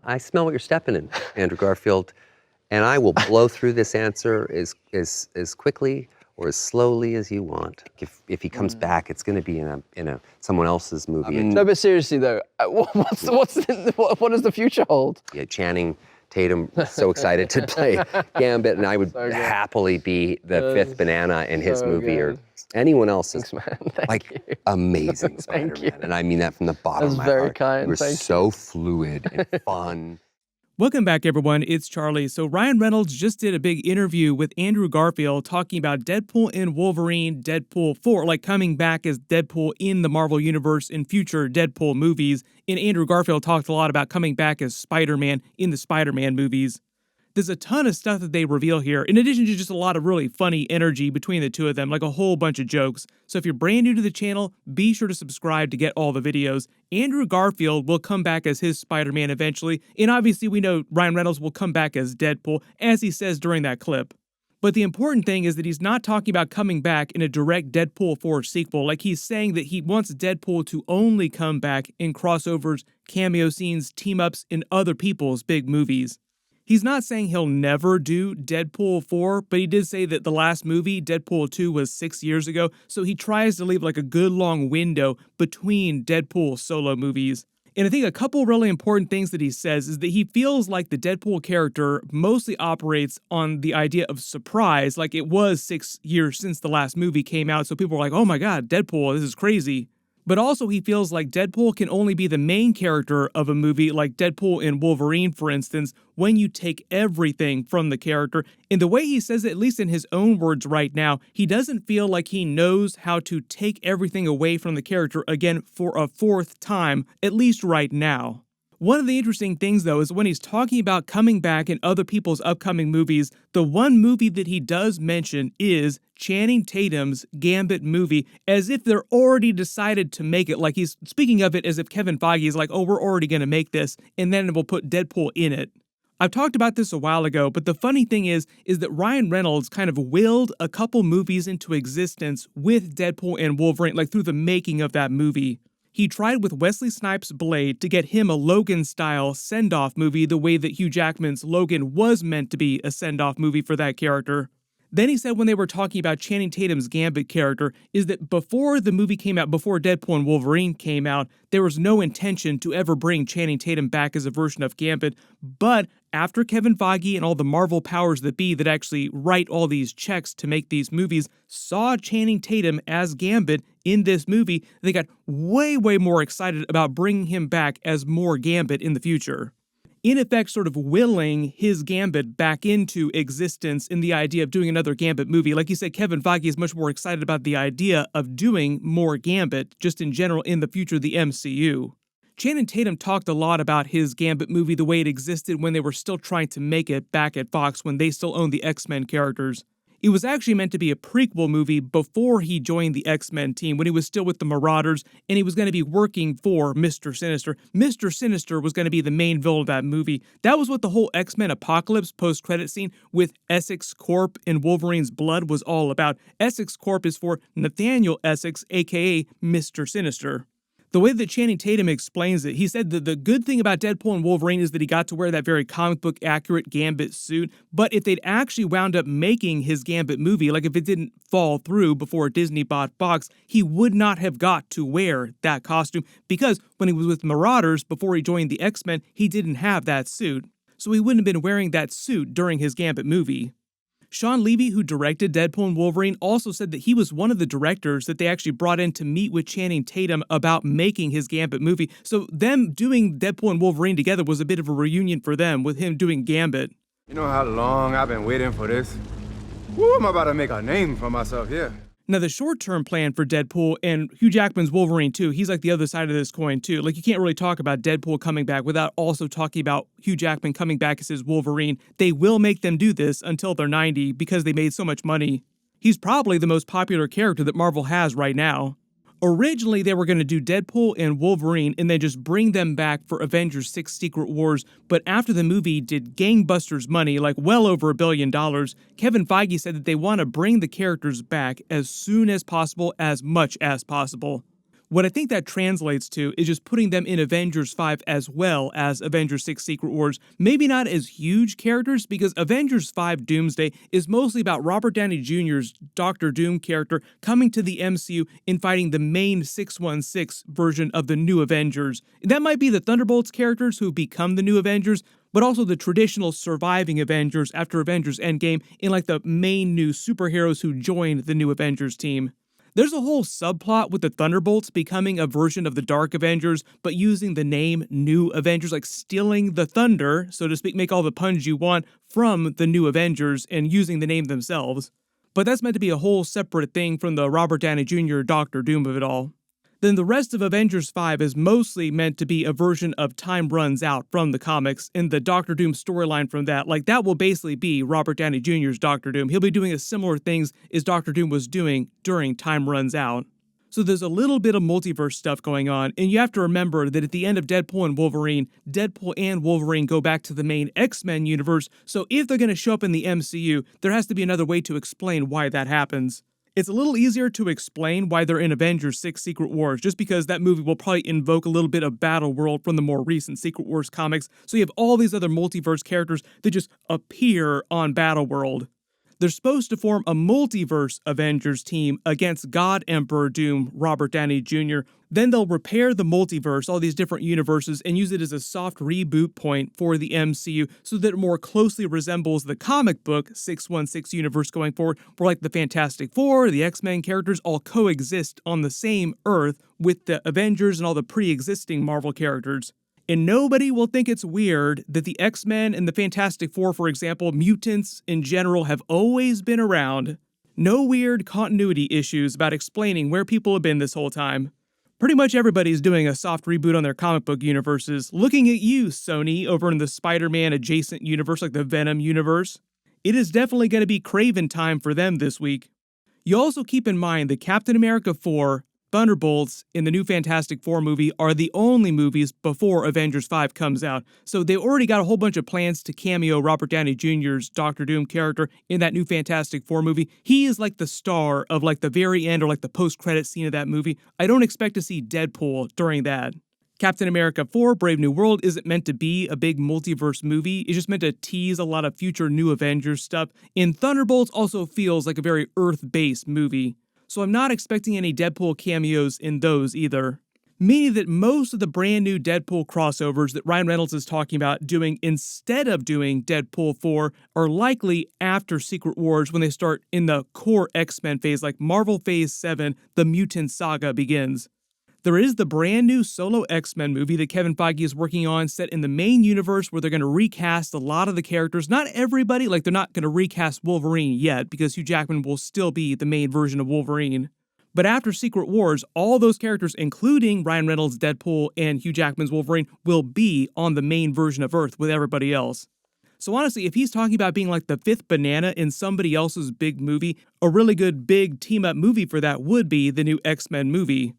I smell what you're stepping in, Andrew Garfield, and I will blow through this answer as quickly or as slowly as you want. If he comes back, it's going to be in a someone else's movie. No, but seriously though, what does the future hold? Yeah, Channing Tatum, so excited to play Gambit, and I would happily be the fifth banana in his movie or anyone else's. Thanks, man. Amazing Spider-Man, and I mean that from the bottom of my very heart. kind. It was Thank so fluid and fun. Welcome back, everyone. It's Charlie. So Ryan Reynolds just did a big interview with Andrew Garfield talking about Deadpool and Wolverine, Deadpool 4, like coming back as Deadpool in the Marvel Universe in future Deadpool movies. And Andrew Garfield talked a lot about coming back as Spider-Man in the Spider-Man movies. There's a ton of stuff that they reveal here, in addition to just a lot of really funny energy between the two of them, like a whole bunch of jokes. So if you're brand new to the channel, be sure to subscribe to get all the videos. Andrew Garfield will come back as his Spider-Man eventually, and obviously we know Ryan Reynolds will come back as Deadpool, as he says during that clip. But the important thing is that he's not talking about coming back in a direct Deadpool 4 sequel. Like, he's saying that he wants Deadpool to only come back in crossovers, cameo scenes, team-ups, in other people's big movies. He's not saying he'll never do Deadpool 4, but he did say that the last movie, Deadpool 2, was 6 years ago, so he tries to leave like a good long window between Deadpool solo movies. And I think a couple really important things that he says is that he feels like the Deadpool character mostly operates on the idea of surprise, like it was 6 years since the last movie came out, so people were like, oh my god, Deadpool, this is crazy. But also he feels like Deadpool can only be the main character of a movie, like Deadpool and Wolverine, for instance, when you take everything from the character. And the way he says it, at least in his own words right now, he doesn't feel like he knows how to take everything away from the character again for a fourth time, at least right now. One of the interesting things, though, is when he's talking about coming back in other people's upcoming movies, the one movie that he does mention is Channing Tatum's Gambit movie, as if they're already decided to make it. Like, he's speaking of it as if Kevin Feige is like, oh, we're already going to make this, and then we'll put Deadpool in it. I've talked about this a while ago, but the funny thing is that Ryan Reynolds kind of willed a couple movies into existence with Deadpool and Wolverine, like through the making of that movie. He tried with Wesley Snipes' Blade to get him a Logan-style send-off movie the way that Hugh Jackman's Logan was meant to be a send-off movie for that character. Then he said when they were talking about Channing Tatum's Gambit character is that before the movie came out, before Deadpool and Wolverine came out, there was no intention to ever bring Channing Tatum back as a version of Gambit, but after Kevin Feige and all the Marvel powers that be that actually write all these checks to make these movies saw Channing Tatum as Gambit in this movie, they got way more excited about bringing him back as more Gambit in the future. In effect, sort of willing his Gambit back into existence in the idea of doing another Gambit movie. Like you said, Kevin Feige is much more excited about the idea of doing more Gambit, just in general in the future of the MCU. Channing Tatum talked a lot about his Gambit movie the way it existed when they were still trying to make it back at Fox when they still owned the X-Men characters. It was actually meant to be a prequel movie before he joined the X-Men team, when he was still with the Marauders, and he was going to be working for Mr. Sinister. Mr. Sinister was going to be the main villain of that movie. That was what the whole X-Men Apocalypse post-credit scene with Essex Corp and Wolverine's blood was all about. Essex Corp is for Nathaniel Essex, aka Mr. Sinister. The way that Channing Tatum explains it, he said that the good thing about Deadpool and Wolverine is that he got to wear that very comic book accurate Gambit suit, but if they'd actually wound up making his Gambit movie, like if it didn't fall through before Disney bought Fox, he would not have got to wear that costume, because when he was with Marauders before he joined the X-Men, he didn't have that suit. So he wouldn't have been wearing that suit during his Gambit movie. Sean Levy, who directed Deadpool and Wolverine, also said that he was one of the directors that they actually brought in to meet with Channing Tatum about making his Gambit movie. So them doing Deadpool and Wolverine together was a bit of a reunion for them, with him doing Gambit. You know how long I've been waiting for this? Woo, I'm about to make a name for myself here. Now, the short-term plan for Deadpool and Hugh Jackman's Wolverine, too, he's like the other side of this coin, too. Like, you can't really talk about Deadpool coming back without also talking about Hugh Jackman coming back as his Wolverine. They will make them do this until they're 90 because they made so much money. He's probably the most popular character that Marvel has right now. Originally, they were going to do Deadpool and Wolverine and then just bring them back for Avengers 6 Secret Wars, but after the movie did gangbusters money, like well over $1 billion, Kevin Feige said that they want to bring the characters back as soon as possible, as much as possible. What I think that translates to is just putting them in Avengers 5 as well as Avengers 6 Secret Wars. Maybe not as huge characters, because Avengers 5 Doomsday is mostly about Robert Downey Jr.'s Doctor Doom character coming to the MCU and fighting the main 616 version of the New Avengers. That might be the Thunderbolts characters who become the New Avengers, but also the traditional surviving Avengers after Avengers Endgame and like the main new superheroes who joined the New Avengers team. There's a whole subplot with the Thunderbolts becoming a version of the Dark Avengers, but using the name New Avengers, like stealing the thunder, so to speak, make all the puns you want from the New Avengers and using the name themselves. But that's meant to be a whole separate thing from the Robert Downey Jr. Doctor Doom of it all. Then the rest of Avengers 5 is mostly meant to be a version of Time Runs Out from the comics, and the Doctor Doom storyline from that, like that will basically be Robert Downey Jr.'s Doctor Doom. He'll be doing a similar things as Doctor Doom was doing during Time Runs Out. So there's a little bit of multiverse stuff going on, and you have to remember that at the end of Deadpool and Wolverine go back to the main X-Men universe, so if they're going to show up in the MCU, there has to be another way to explain why that happens. It's a little easier to explain why they're in Avengers 6 Secret Wars, just because that movie will probably invoke a little bit of Battleworld from the more recent Secret Wars comics, so you have all these other multiverse characters that just appear on Battleworld. They're supposed to form a multiverse Avengers team against God Emperor Doom, Robert Downey Jr. Then they'll repair the multiverse, all these different universes, and use it as a soft reboot point for the MCU so that it more closely resembles the comic book 616 universe going forward, where like the Fantastic Four, the X-Men characters all coexist on the same Earth with the Avengers and all the pre-existing Marvel characters. And nobody will think it's weird that the X-Men and the Fantastic Four, for example, mutants in general, have always been around. No weird continuity issues about explaining where people have been this whole time. Pretty much everybody's doing a soft reboot on their comic book universes. Looking at you, Sony, over in the Spider-Man adjacent universe like the Venom universe. It is definitely going to be Kraven time for them this week. You also keep in mind that Captain America 4, Thunderbolts, and the new Fantastic Four movie are the only movies before Avengers 5 comes out, so they already got a whole bunch of plans to cameo Robert Downey Jr.'s Doctor Doom character in that new Fantastic Four movie. He is like the star of like the very end or like the post-credit scene of that movie. I don't expect to see Deadpool during that. Captain America 4, Brave New World isn't meant to be a big multiverse movie, it's just meant to tease a lot of future new Avengers stuff, and Thunderbolts also feels like a very Earth-based movie. So I'm not expecting any Deadpool cameos in those either. Meaning that most of the brand new Deadpool crossovers that Ryan Reynolds is talking about doing instead of doing Deadpool 4 are likely after Secret Wars when they start in the core X-Men phase, like Marvel Phase 7, the Mutant Saga begins. There is the brand new solo X-Men movie that Kevin Feige is working on, set in the main universe where they're going to recast a lot of the characters. Not everybody, like they're not going to recast Wolverine yet, because Hugh Jackman will still be the main version of Wolverine. But after Secret Wars, all those characters, including Ryan Reynolds' Deadpool and Hugh Jackman's Wolverine, will be on the main version of Earth with everybody else. So honestly, if he's talking about being like the fifth banana in somebody else's big movie, a really good big team-up movie for that would be the new X-Men movie.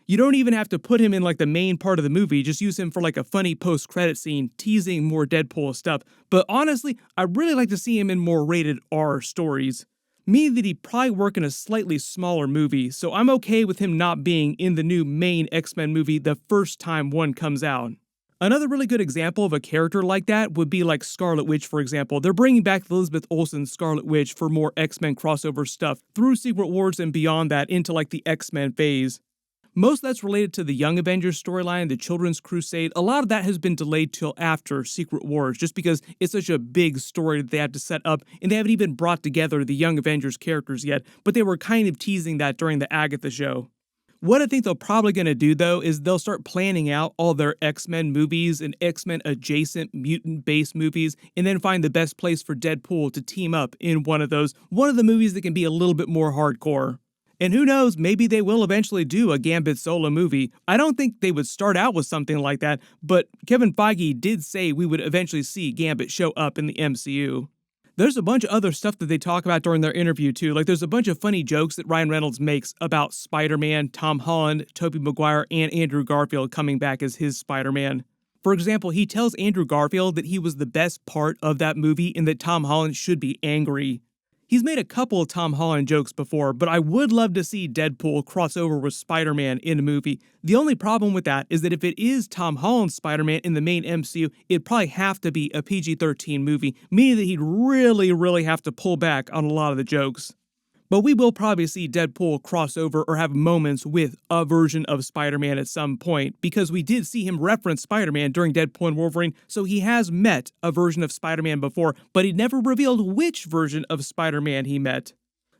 You don't even have to put him in like the main part of the movie, just use him for like a funny post-credit scene, teasing more Deadpool stuff. But honestly, I'd really like to see him in more rated R stories. Meaning that he'd probably work in a slightly smaller movie, so I'm okay with him not being in the new main X-Men movie the first time one comes out. Another really good example of a character like that would be like Scarlet Witch, for example. They're bringing back Elizabeth Olsen's Scarlet Witch for more X-Men crossover stuff through Secret Wars and beyond that into like the X-Men phase. Most of that's related to the Young Avengers storyline, the Children's Crusade. A lot of that has been delayed till after Secret Wars, just because it's such a big story that they have to set up, and they haven't even brought together the Young Avengers characters yet, but they were kind of teasing that during the Agatha show. What I think they're probably going to do, though, is they'll start planning out all their X-Men movies and X-Men adjacent mutant-based movies, and then find the best place for Deadpool to team up in one of those, one of the movies that can be a little bit more hardcore. And who knows, maybe they will eventually do a Gambit solo movie. I don't think they would start out with something like that, but Kevin Feige did say we would eventually see Gambit show up in the MCU. There's a bunch of other stuff that they talk about during their interview too, like there's a bunch of funny jokes that Ryan Reynolds makes about Spider-Man, Tom Holland, Tobey Maguire, and Andrew Garfield coming back as his Spider-Man. For example, he tells Andrew Garfield that he was the best part of that movie and that Tom Holland should be angry. He's made a couple of Tom Holland jokes before, but I would love to see Deadpool cross over with Spider-Man in a movie. The only problem with that is that if it is Tom Holland's Spider-Man in the main MCU, it'd probably have to be a PG-13 movie, meaning that he'd really have to pull back on a lot of the jokes. But we will probably see Deadpool cross over or have moments with a version of Spider-Man at some point, because we did see him reference Spider-Man during Deadpool and Wolverine, so he has met a version of Spider-Man before, but he never revealed which version of Spider-Man he met.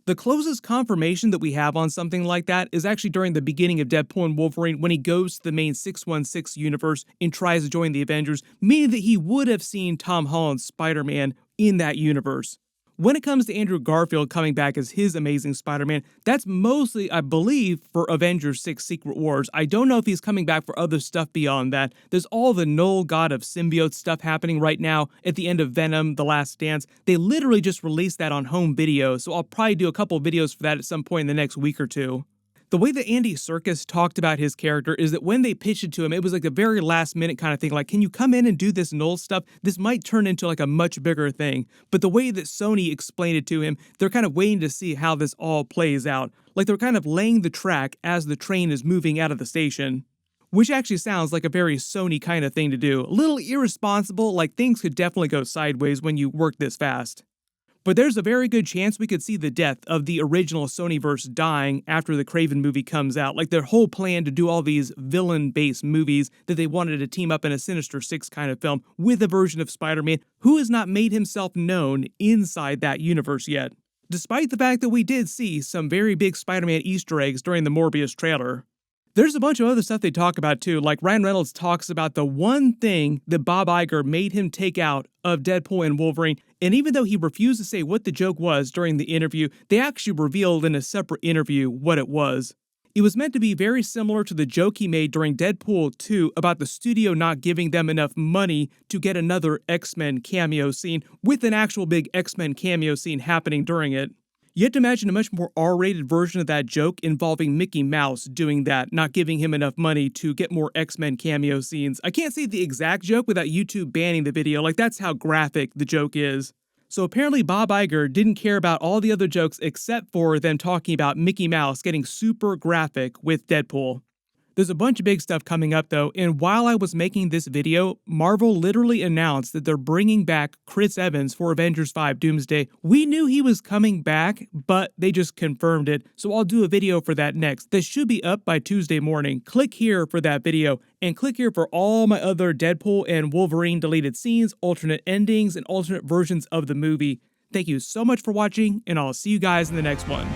The closest confirmation that we have on something like that is actually during the beginning of Deadpool and Wolverine when he goes to the main 616 universe and tries to join the Avengers, meaning that he would have seen Tom Holland's Spider-Man in that universe. When it comes to Andrew Garfield coming back as his Amazing Spider-Man, that's mostly, I believe, for Avengers 6 Secret Wars. I don't know if he's coming back for other stuff beyond that. There's all the Null God of Symbiote stuff happening right now at the end of Venom, The Last Dance. They literally just released that on home video, so I'll probably do a couple videos for that at some point in the next week or two. The way that Andy Serkis talked about his character is that when they pitched it to him, it was like a very last minute kind of thing. Like, can you come in and do this Null stuff? This might turn into like a much bigger thing. But the way that Sony explained it to him, they're kind of waiting to see how this all plays out. Like they're kind of laying the track as the train is moving out of the station. Which actually sounds like a very Sony kind of thing to do. A little irresponsible, like things could definitely go sideways when you work this fast. But there's a very good chance we could see the death of the original Sonyverse dying after the Kraven movie comes out. Like their whole plan to do all these villain-based movies that they wanted to team up in a Sinister Six kind of film with a version of Spider-Man who has not made himself known inside that universe yet. Despite the fact that we did see some very big Spider-Man Easter eggs during the Morbius trailer. There's a bunch of other stuff they talk about too, like Ryan Reynolds talks about the one thing that Bob Iger made him take out of Deadpool and Wolverine, and even though he refused to say what the joke was during the interview, they actually revealed in a separate interview what it was. It was meant to be very similar to the joke he made during Deadpool 2 about the studio not giving them enough money to get another X-Men cameo scene, with an actual big X-Men cameo scene happening during it. You have to imagine a much more R-rated version of that joke involving Mickey Mouse doing that, not giving him enough money to get more X-Men cameo scenes. I can't say the exact joke without YouTube banning the video, like that's how graphic the joke is. So apparently Bob Iger didn't care about all the other jokes except for them talking about Mickey Mouse getting super graphic with Deadpool. There's a bunch of big stuff coming up though, and while I was making this video, Marvel literally announced that they're bringing back Chris Evans for Avengers 5 Doomsday. We knew he was coming back, but they just confirmed it, so I'll do a video for that next. That should be up by Tuesday morning. Click here for that video, and click here for all my other Deadpool and Wolverine deleted scenes, alternate endings, and alternate versions of the movie. Thank you so much for watching, and I'll see you guys in the next one.